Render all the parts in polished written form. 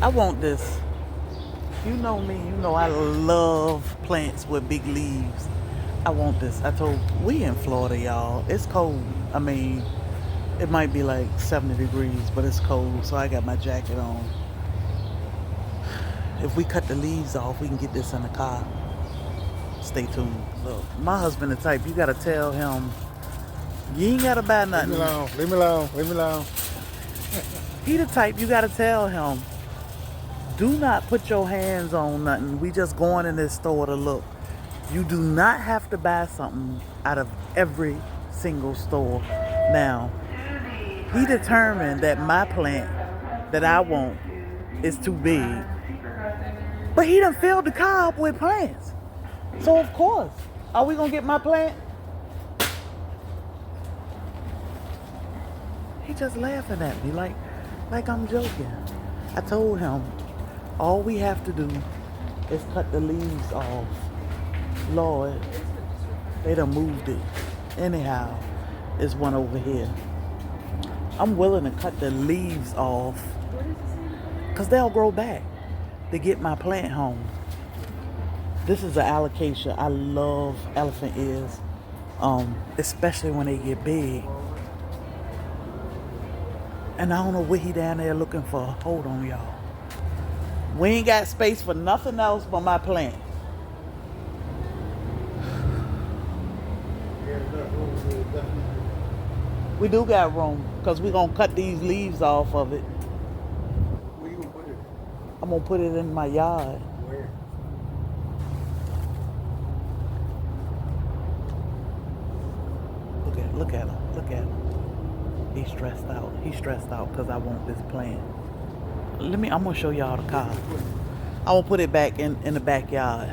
I want this. You know me. You know I love plants with big leaves. I want this. I told we in Florida, y'all. It's cold. I mean, it might be like 70 degrees, but it's cold. So I got my jacket on. If we cut the leaves off, we can get this in the car. Stay tuned. Look, my husband the type, you gotta tell him, you ain't gotta buy nothing. Leave me alone, leave me alone, leave me alone. He the type, you gotta tell him, do not put your hands on nothing. We just going in this store to look. You do not have to buy something out of every single store. Now, he determined that my plant that I want is too big. But he done filled the car up with plants. So of course, are we gonna get my plant? He just laughing at me like I'm joking. I told him, all we have to do is cut the leaves off. Lord, they done moved it. Anyhow, there's one over here. I'm willing to cut the leaves off because they'll grow back to get my plant home. This is an alocasia. I love elephant ears, especially when they get big. And I don't know what he down there looking for. Hold on, y'all. We ain't got space for nothing else but my plant. We do got room because we're going to cut these leaves off of it. Where you gonna put it? I'm going to put it in my yard. Where? Look at him. Look at him. He's stressed out. He's stressed out because I want this plant. I'm going to show y'all the car. I'm going to put it back in the backyard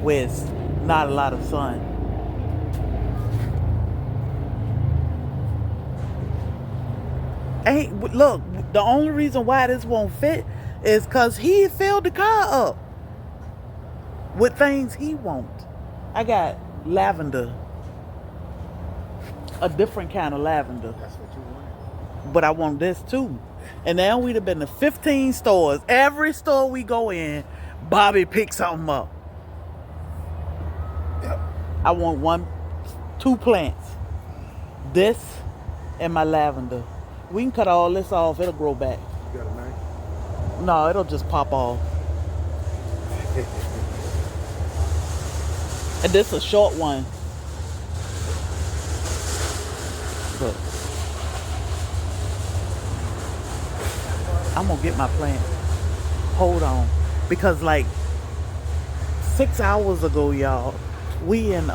where it's not a lot of sun. Look, the only reason why this won't fit is because he filled the car up with things he wants. I got lavender, a different kind of lavender, That's what you wanted. but I want this too. And now we'd have been to 15 stores. Every store we go in, Bobby picks something up. Yep. I want two plants, this and my lavender. We can cut all this off, it'll grow back. You got a knife? No, it'll just pop off. And this a short one. Look. I'm gonna get my plant. Hold on. Because like 6 hours ago, y'all, we in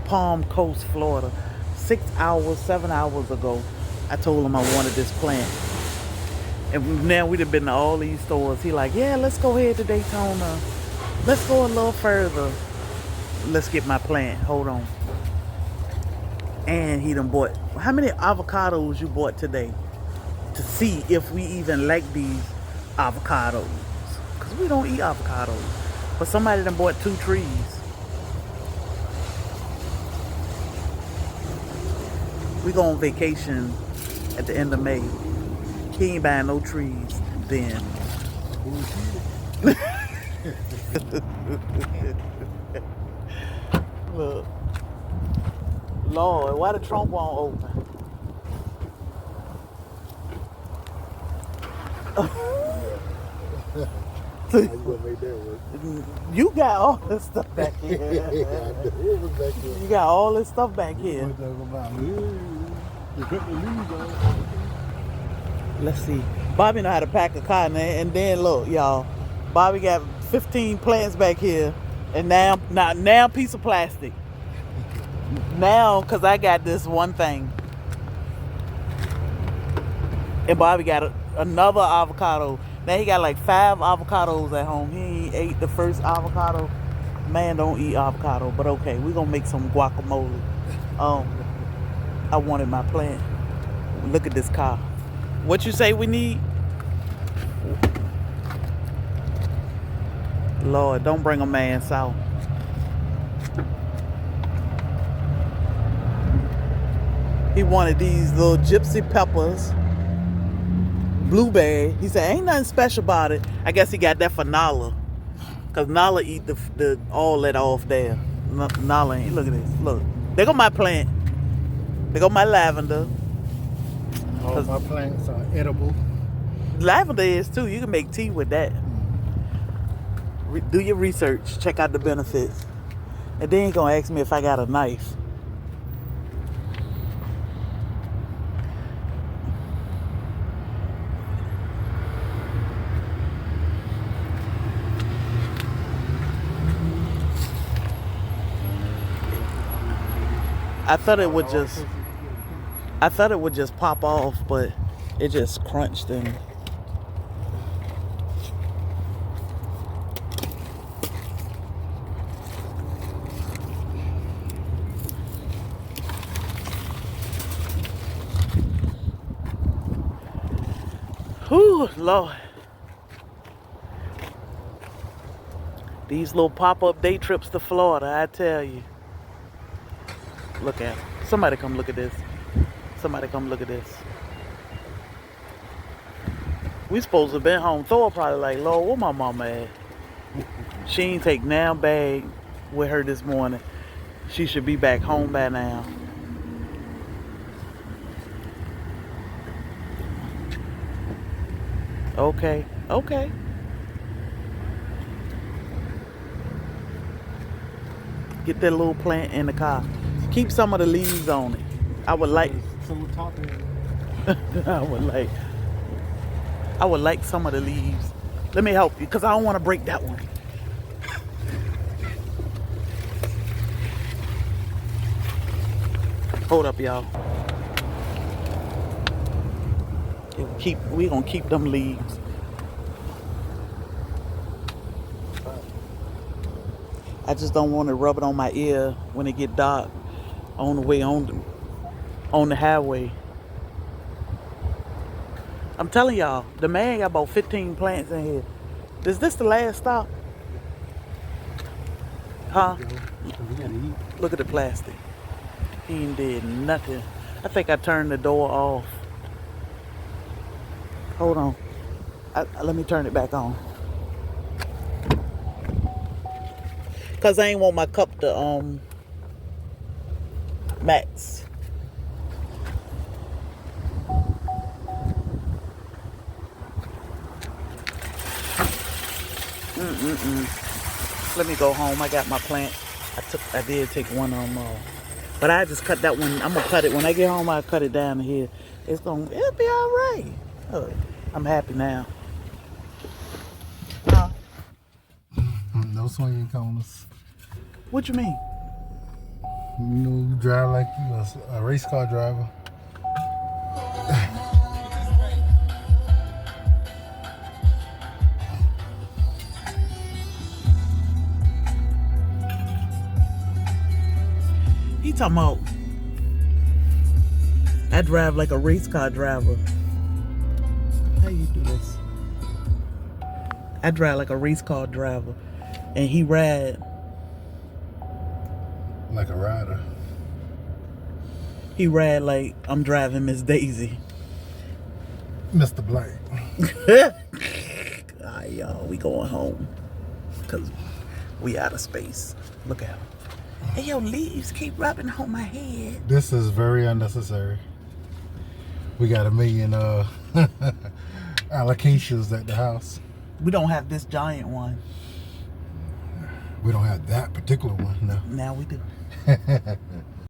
Palm Coast, Florida. 6 hours, 7 hours ago, I told him I wanted this plant. And now we'd have been to all these stores. He like, yeah, let's go ahead to Daytona. Let's go a little further. Let's get my plant. Hold on. And he done bought, how many avocados you bought today? To see if we even like these avocados. Because we don't eat avocados. But somebody done bought 2 trees. We go on vacation at the end of May. He ain't buying no trees then. Look. Lord, why the trunk won't open? How you gonna make that work? You got all this stuff back here. I knew it was back there. You got all this stuff back here. What talking about? You cut the leaves off. Let's see. Bobby know how to pack a car, and then look, y'all. Bobby got 15 plants back here, and now piece of plastic. Now, cause I got this one thing, and Bobby got another avocado. Now he got like 5 avocados at home. He ate the first avocado. Man, don't eat avocado, but okay, we're gonna make some guacamole. I wanted my plant. Look at this car. What you say we need? Lord, don't bring a man south. He wanted these little gypsy peppers. blue bag. He said, ain't nothing special about it. I guess he got that for Nala. Because Nala eat the all that off there. Nala ain't. Look at this. Look. There go my plant. There go my lavender. All my plants are edible. Lavender is too. You can make tea with that. Do your research. Check out the benefits. And then you're going to ask me if I got a knife. I thought it would just pop off, but it just crunched and whew, Lord. These little pop-up day trips to Florida, I tell you. Look at it. Somebody come look at this. Somebody come look at this. We supposed to have been home. Thor probably like, Lord, where my mama at? She ain't take now bag with her this morning. She should be back home by now. Okay, okay. Get that little plant in the car. Keep some of the leaves on it. I would like I would like some of the leaves. Let me help you, because I don't want to break that one. Hold up, y'all. We gonna keep them leaves. I just don't want to rub it on my ear when it get dark on the way on the highway. I'm telling y'all, the man got about 15 plants in here. Is this the last stop? Huh? Look at the plastic. He ain't did nothing. I think I turned the door off. Hold on. Let me turn it back on. Cause I ain't want my cup to max. Let me go home. I got my plant. I did take one but I just cut that one. I'm gonna cut it when I get home. I'll cut it down to here. It'll be all right. Oh, I'm happy now. Huh? No swinging corners. What you mean? You know, you drive like you a race car driver. He talking about I drive like a race car driver. How you do this? I drive like a race car driver, and he ride like a rider. He ride like I'm driving Miss Daisy. Mr. Blank. Alright, y'all, we going home because we out of space. Look at him. Hey, your leaves keep rubbing on my head. This is very unnecessary. We got 1 million allocations at the house. We don't have this giant one. We don't have that particular one, no. Now we do.